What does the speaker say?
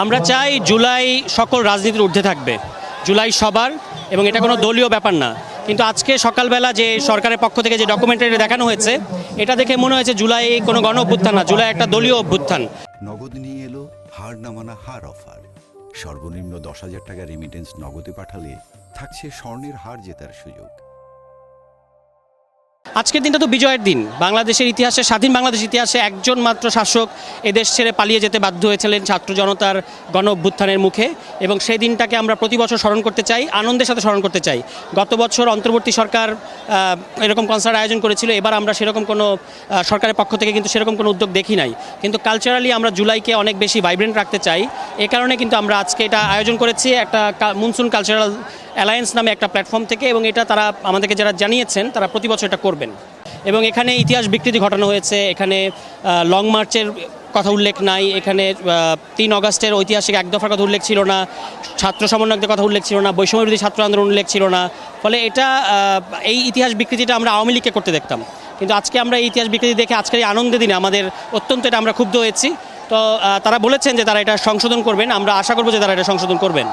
আমরা চাই জুলাই সকল রাজনীতির ঊর্ধ্বে থাকবে, জুলাই সবার, এবং এটা কোনো দলীয় ব্যাপার না। কিন্তু আজকে সকালবেলা যে সরকারের পক্ষ থেকে যে ডকুমেন্টারি দেখানো হয়েছে, এটা দেখে মনে হয়েছে জুলাই কোনো গণ অভ্যুত্থান না, জুলাই একটা দলীয় অভ্যুত্থান। নগদ নিয়ে এলো হার না মানা হার অফার। সর্বনিম্ন 10,000 টাকা রেমিটেন্স নগদে পাঠালে থাকছে স্বর্ণের হার জেতার সুযোগ। আজকের দিনটা তো বিজয়ের দিন। বাংলাদেশের ইতিহাসে, স্বাধীন বাংলাদেশের ইতিহাসে একজন মাত্র শাসক এদেশ ছেড়ে পালিয়ে যেতে বাধ্য হয়েছিলেন ছাত্র জনতার গণ অভ্যুত্থানের মুখে, এবং সেই দিনটাকে আমরা প্রতি বছর স্মরণ করতে চাই, আনন্দের সাথে স্মরণ করতে চাই। গত বছর অন্তর্বর্তী সরকার এরকম কনসার্ট আয়োজন করেছিল, এবার আমরা সেরকম কোনো সরকারের পক্ষ থেকে কিন্তু সেরকম কোনো উদ্যোগ দেখি নাই। কিন্তু কালচারালি আমরা জুলাইকে অনেক বেশি ভাইব্রেন্ট রাখতে চাই, এ কারণে কিন্তু আমরা আজকে এটা আয়োজন করেছি একটা মনসুন কালচারাল অ্যালায়েন্স নামে একটা প্ল্যাটফর্ম থেকে, এবং এটা তারা আমাদেরকে যারা জানিয়েছেন তারা প্রতি বছর এটা করবেন। এবং এখানে ইতিহাস বিকৃতি ঘটানো হয়েছে, এখানে লং মার্চের কথা উল্লেখ নাই, এখানে 3 অগাস্টের ঐতিহাসিক এক দফার কথা উল্লেখ ছিল না, ছাত্র সমন্বয়কদের কথা উল্লেখ ছিল না, বৈষম্যবিরোধী ছাত্র আন্দোলন উল্লেখ ছিল না। ফলে এটা এই ইতিহাস বিকৃতিটা আমরা আওয়ামী লীগকে করতে দেখতাম, কিন্তু আজকে আমরা এই ইতিহাস বিকৃতি দেখে আজকের এই আনন্দের দিনে আমাদের অত্যন্ত এটা আমরা ক্ষুব্ধ হয়েছি। তো তারা বলেছেন যে তারা এটা সংশোধন করবেন, আমরা আশা করব যে তারা এটা সংশোধন করবেন।